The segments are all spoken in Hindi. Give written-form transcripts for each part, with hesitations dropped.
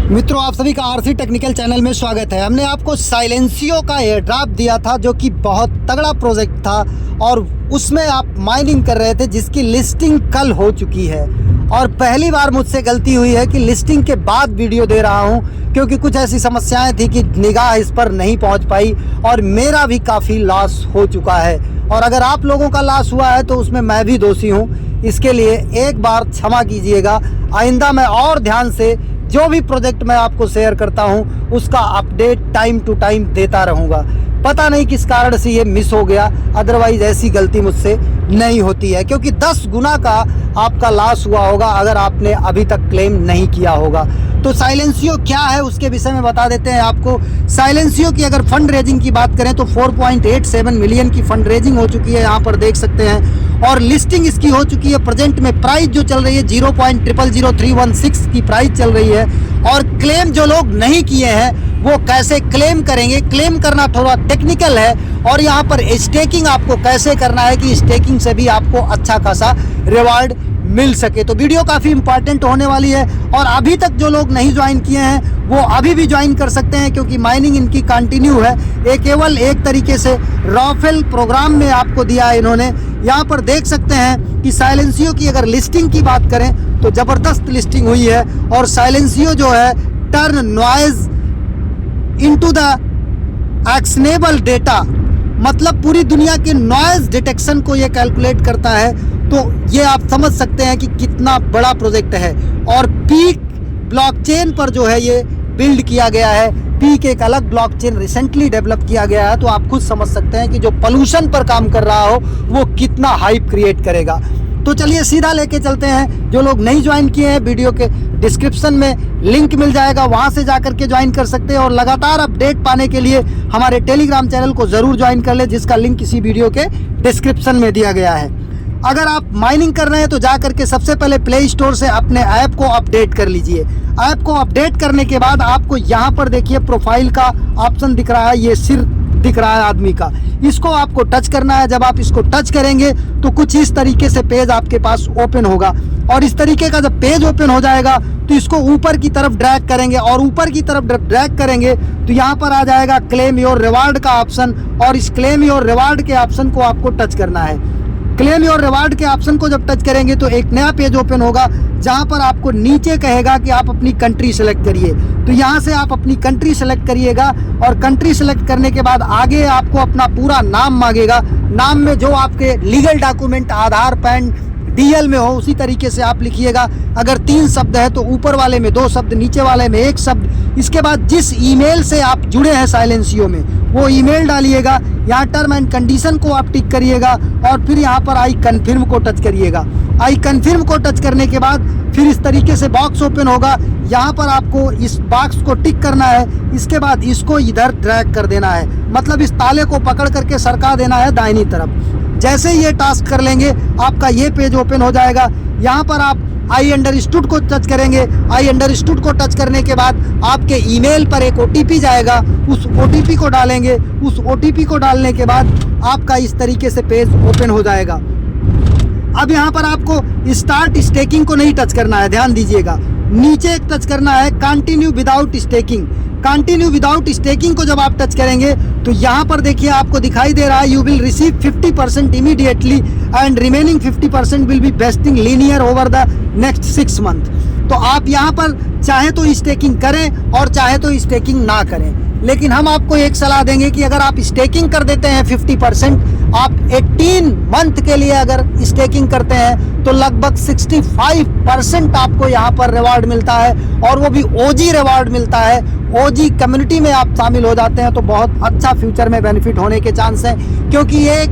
मित्रों, आप सभी का आरसी टेक्निकल चैनल में स्वागत है। हमने आपको साइलेंसियो का एयर ड्रॉप दिया था जो कि बहुत तगड़ा प्रोजेक्ट था और उसमें आप माइनिंग कर रहे थे जिसकी लिस्टिंग कल हो चुकी है। और पहली बार मुझसे गलती हुई है कि लिस्टिंग के बाद वीडियो दे रहा हूं, क्योंकि कुछ ऐसी समस्याएं थी कि निगाह इस पर नहीं पहुंच पाई और मेरा भी काफ़ी लॉस हो चुका है। और अगर आप लोगों का लॉस हुआ है तो उसमें मैं भी दोषी हूं। इसके लिए एक बार क्षमा कीजिएगा। आइंदा मैं और ध्यान से जो भी प्रोजेक्ट मैं आपको शेयर करता हूं उसका अपडेट टाइम टू टाइम देता रहूंगा। पता नहीं किस कारण से ये मिस हो गया, अदरवाइज ऐसी गलती मुझसे नहीं होती है, क्योंकि 10 गुना का आपका लॉस हुआ होगा अगर आपने अभी तक क्लेम नहीं किया होगा। तो साइलेंसियो क्या है उसके विषय में बता देते हैं आपको। साइलेंसियो की अगर फंड रेजिंग की बात करें तो 4.87 मिलियन की फंड रेजिंग हो चुकी है, यहाँ पर देख सकते हैं। और लिस्टिंग इसकी हो चुकी है। प्रेजेंट में प्राइस जो चल रही है 0.000316 की प्राइस चल रही है। और क्लेम जो लोग नहीं किए हैं वो कैसे क्लेम करेंगे, क्लेम करना थोड़ा टेक्निकल है। और यहाँ पर स्टेकिंग आपको कैसे करना है कि स्टेकिंग से भी आपको अच्छा खासा रिवार्ड मिल सके। तो वीडियो काफ़ी इंपॉर्टेंट होने वाली है। और अभी तक जो लोग नहीं ज्वाइन किए हैं वो अभी भी ज्वाइन कर सकते हैं, क्योंकि माइनिंग इनकी कंटिन्यू है। ये केवल एक तरीके से रॉफेल प्रोग्राम में आपको दिया है इन्होंने। यहाँ पर देख सकते हैं कि साइलेंसियो की अगर लिस्टिंग की बात करें तो ज़बरदस्त लिस्टिंग हुई है। और साइलेंसियो जो है turn noise into the actionable data, मतलब पूरी दुनिया के नॉइज डिटेक्शन को ये कैलकुलेट करता है। तो ये आप समझ सकते हैं कि कितना बड़ा प्रोजेक्ट है। और पीक ब्लॉकचेन पर जो है ये बिल्ड किया गया है। पीक एक अलग ब्लॉकचेन रिसेंटली डेवलप किया गया है। तो आप खुद समझ सकते हैं कि जो पोल्यूशन पर काम कर रहा हो वो कितना हाइप क्रिएट करेगा। तो चलिए सीधा लेके चलते हैं। जो लोग नहीं ज्वाइन किए हैं वीडियो के डिस्क्रिप्शन में लिंक मिल जाएगा, वहां से जाकर के ज्वाइन कर सकते हैं। और लगातार अपडेट पाने के लिए हमारे टेलीग्राम चैनल को ज़रूर ज्वाइन कर ले, जिसका लिंक इसी वीडियो के डिस्क्रिप्शन में दिया गया है। अगर आप माइनिंग कर रहे हैं तो जा करके सबसे पहले प्ले स्टोर से अपने ऐप को अपडेट कर लीजिए। ऐप को अपडेट करने के बाद आपको यहाँ पर देखिए प्रोफाइल का ऑप्शन दिख रहा है, ये सिर दिख रहा है आदमी का, इसको आपको टच करना है। जब आप इसको टच करेंगे तो कुछ इस तरीके से पेज आपके पास ओपन होगा। और इस तरीके का जब पेज ओपन हो जाएगा तो इसको ऊपर की तरफ ड्रैग करेंगे। और ऊपर की तरफ ड्रैग करेंगे तो यहाँ पर आ जाएगा क्लेम योर रिवार्ड का ऑप्शन। और इस क्लेम योर रिवार्ड के ऑप्शन को आपको टच करना है। क्लेम योर रिवार्ड के ऑप्शन को जब टच करेंगे तो एक नया पेज ओपन होगा, जहां पर आपको नीचे कहेगा कि आप अपनी कंट्री सेलेक्ट करिए। तो यहां से आप अपनी कंट्री सेलेक्ट करिएगा। और कंट्री सेलेक्ट करने के बाद आगे आपको अपना पूरा नाम मांगेगा। नाम में जो आपके लीगल डॉक्यूमेंट आधार, पैन, डीएल में हो उसी तरीके से आप लिखिएगा। अगर 3 शब्द है तो ऊपर वाले में 2 शब्द, नीचे वाले में 1 शब्द। इसके बाद जिस ईमेल से आप जुड़े हैं साइलेंसियो में वो ईमेल डालिएगा। यहाँ टर्म एंड कंडीशन को आप टिक करिएगा और फिर यहाँ पर आई कन्फर्म को टच करिएगा। आई कन्फर्म को टच करने के बाद फिर इस तरीके से बॉक्स ओपन होगा। यहाँ पर आपको इस बॉक्स को टिक करना है। इसके बाद इसको इधर ड्रैग कर देना है, मतलब इस ताले को पकड़ करके सरका देना है दाहिनी तरफ। जैसे ये टास्क कर लेंगे आपका ये पेज ओपन हो जाएगा। यहाँ पर आप आई अंडरस्टूड को टच करेंगे। आई अंडरस्टूड को टच करने के बाद आपके ईमेल पर एक ओटीपी जाएगा, उस ओटीपी को डालेंगे। उस ओटीपी को डालने के बाद आपका इस तरीके से पेज ओपन हो जाएगा। अब यहाँ पर आपको स्टार्ट स्टेकिंग को नहीं टच करना है, ध्यान दीजिएगा। नीचे एक टच करना है continue without staking. Continue without staking को जब आप टच करेंगे तो यहाँ पर देखिए आपको दिखाई दे रहा है you will receive 50% immediately and remaining 50% will be wasting linear over the next 6 month. तो आप यहाँ पर चाहे तो स्टेकिंग करें और चाहे तो स्टेकिंग ना करें, लेकिन हम आपको एक सलाह देंगे कि अगर आप स्टेकिंग कर देते हैं 50%, आप 18 मंथ के लिए अगर स्टेकिंग करते हैं तो लगभग 65% आपको यहाँ पर रिवार्ड मिलता है। और वो भी ओजी रिवार्ड मिलता है। ओजी कम्युनिटी में आप शामिल हो जाते हैं तो बहुत अच्छा फ्यूचर में बेनिफिट होने के चांस हैं, क्योंकि ये एक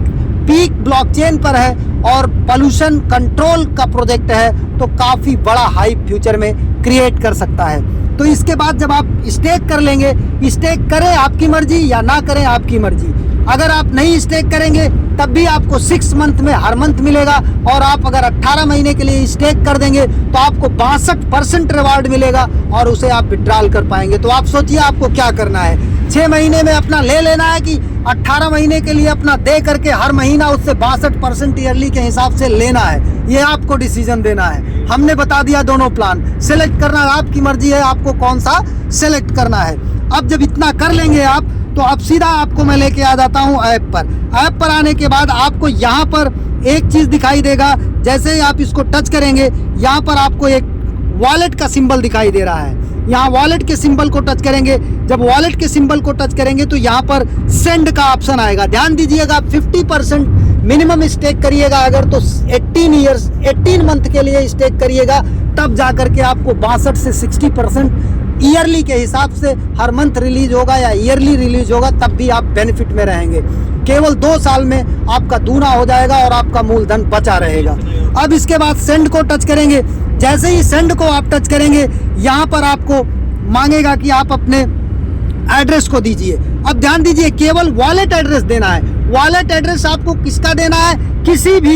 पीक ब्लॉकचेन पर है और पोल्यूशन कंट्रोल का प्रोजेक्ट है। तो काफ़ी बड़ा हाइप फ्यूचर में क्रिएट कर सकता है। तो इसके बाद जब आप स्टेक कर लेंगे, स्टेक करें आपकी मर्जी या ना करें आपकी मर्जी। अगर आप नहीं स्टेक करेंगे तब भी आपको 6 मंथ में हर मंथ मिलेगा। और आप अगर 18 महीने के लिए स्टेक कर देंगे तो आपको 62% रिवार्ड मिलेगा और उसे आप विड्रॉल कर पाएंगे। तो आप सोचिए आपको क्या करना है। 6 महीने में अपना ले लेना है कि 18 महीने के लिए अपना दे करके हर महीना उससे 62% ईयरली के हिसाब से लेना है, ये आपको डिसीजन देना है। हमने बता दिया दोनों प्लान, सेलेक्ट करना आपकी मर्जी है, आपको कौन सा सेलेक्ट करना है। अब जब इतना कर लेंगे आप, तो अब सीधा आपको मैं लेके आ जाता हूँ ऐप पर। ऐप पर आने के बाद आपको यहाँ पर एक चीज़ दिखाई देगा, जैसे ही आप इसको टच करेंगे यहाँ पर आपको एक वॉलेट का सिंबल दिखाई दे रहा है। यहाँ वॉलेट के सिंबल को टच करेंगे, जब वॉलेट के सिंबल को टच करेंगे तो यहाँ पर सेंड का ऑप्शन आएगा। ध्यान दीजिएगा, 50% मिनिमम स्टेक करिएगा अगर, तो 18 मंथ के लिए स्टेक करिएगा, तब जा करके आपको 62 से 60% ईयरली के हिसाब से हर मंथ रिलीज होगा या ईयरली रिलीज होगा, तब भी आप बेनिफिट में रहेंगे। केवल 2 साल में आपका दूना हो जाएगा और आपका मूलधन बचा रहेगा। अब इसके बाद सेंड को टच करेंगे, जैसे ही सेंड को आप टच करेंगे यहाँ पर आपको मांगेगा कि आप अपने एड्रेस को दीजिए। अब ध्यान दीजिए, केवल वॉलेट एड्रेस देना है। वॉलेट एड्रेस आपको किसका देना है? किसी भी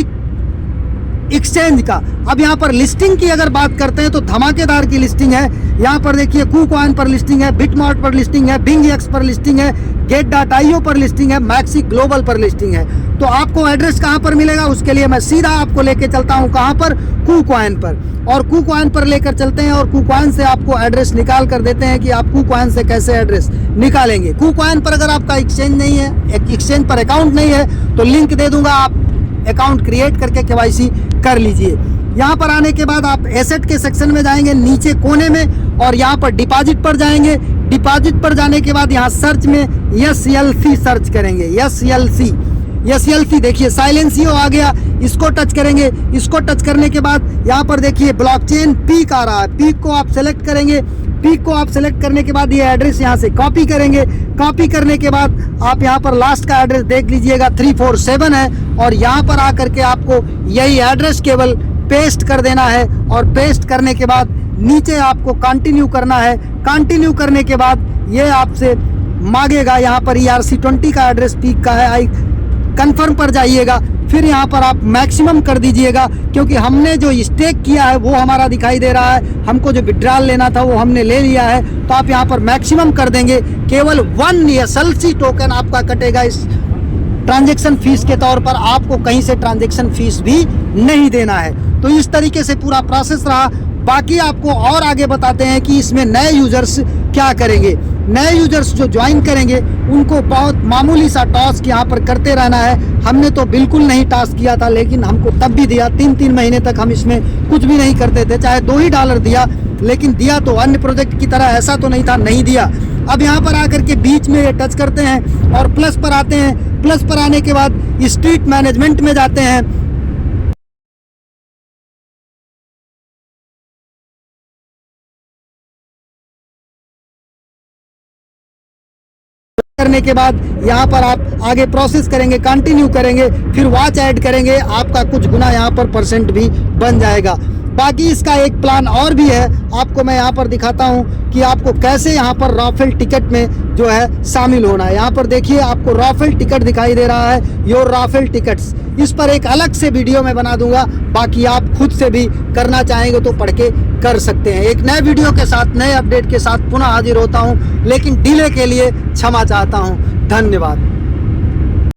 एक्सचेंज का। अब यहाँ पर लिस्टिंग की अगर बात करते हैं तो धमाकेदार की लिस्टिंग है। यहाँ पर देखिए, KuCoin पर लिस्टिंग है, बिटमार्ट पर लिस्टिंग है, BingX पर लिस्टिंग है, Get.io पर लिस्टिंग है, मैक्सी ग्लोबल पर लिस्टिंग है। तो आपको एड्रेस कहाँ पर मिलेगा, उसके लिए मैं सीधा आपको लेके चलता हूँ कहाँ पर? KuCoin पर। और KuCoin पर लेकर चलते हैं और KuCoin से आपको एड्रेस निकाल कर देते हैं कि आप KuCoin से कैसे एड्रेस निकालेंगे। KuCoin पर अगर आपका एक्सचेंज नहीं है, एक्सचेंज पर अकाउंट नहीं है, तो लिंक दे दूंगा, आप अकाउंट क्रिएट करके KYC कर लीजिए। यहाँ पर आने के बाद आप एसेट के सेक्शन में जाएंगे नीचे कोने में, और यहाँ पर डिपॉजिट पर जाएंगे। डिपॉजिट पर जाने के बाद यहाँ सर्च में SLC सर्च करेंगे। SLC देखिए साइलेंसियो आ गया, इसको टच करेंगे। इसको टच करने के बाद यहाँ पर देखिए ब्लॉकचेन पीक आ रहा है, पीक को आप सेलेक्ट करेंगे। पीक को आप सेलेक्ट करने के बाद ये एड्रेस यहाँ से कॉपी करेंगे। कॉपी करने के बाद आप यहाँ पर लास्ट का एड्रेस देख लीजिएगा, 347 है, और यहाँ पर आकर के आपको यही एड्रेस केवल पेस्ट कर देना है। और पेस्ट करने के बाद नीचे आपको कंटिन्यू करना है। कंटिन्यू करने के बाद ये आपसे मांगेगा, यहाँ पर ERC20 का एड्रेस पीक का है, कंफर्म पर जाइएगा। फिर यहाँ पर आप मैक्सिमम कर दीजिएगा, क्योंकि हमने जो स्टेक किया है वो हमारा दिखाई दे रहा है, हमको जो विड्रॉल लेना था वो हमने ले लिया है, तो आप यहाँ पर मैक्सिमम कर देंगे। केवल 1 SLC टोकन आपका कटेगा इस ट्रांजैक्शन फीस के तौर पर, आपको कहीं से ट्रांजैक्शन फीस भी नहीं देना है। तो इस तरीके से पूरा प्रोसेस रहा। बाकी आपको और आगे बताते हैं कि इसमें नए यूजर्स क्या करेंगे। नए यूजर्स जो ज्वाइन करेंगे उनको बहुत मामूली सा टास्क यहाँ पर करते रहना है। हमने तो बिल्कुल नहीं टास्क किया था, लेकिन हमको तब भी दिया। 3 महीने तक हम इसमें कुछ भी नहीं करते थे, चाहे $2 दिया, लेकिन दिया तो अन्य प्रोजेक्ट की तरह ऐसा तो नहीं था नहीं दिया। अब यहाँ पर आकर के बीच में ये टच करते हैं और प्लस पर आते हैं। प्लस पर आने के बाद स्ट्रीट मैनेजमेंट में जाते हैं। करने के बाद यहाँ पर आप आगे प्रोसेस करेंगे, कंटिन्यू करेंगे, फिर वॉच ऐड करेंगे, आपका कुछ गुना यहाँ पर % भी बन जाएगा। बाकी इसका एक प्लान और भी है, आपको मैं यहाँ पर दिखाता हूँ कि आपको कैसे यहाँ पर राफेल टिकट में जो है शामिल होना है। यहाँ पर देखिए आपको राफेल टिकट दिखाई दे रहा है, योर राफेल टिकट्स। इस पर एक अलग से वीडियो मैं बना दूंगा, बाकी आप खुद से भी करना चाहेंगे तो पढ़ के कर सकते हैं। एक नए वीडियो के साथ, नए अपडेट के साथ पुनः हाजिर होता हूँ, लेकिन डिले के लिए क्षमा चाहता हूँ। धन्यवाद।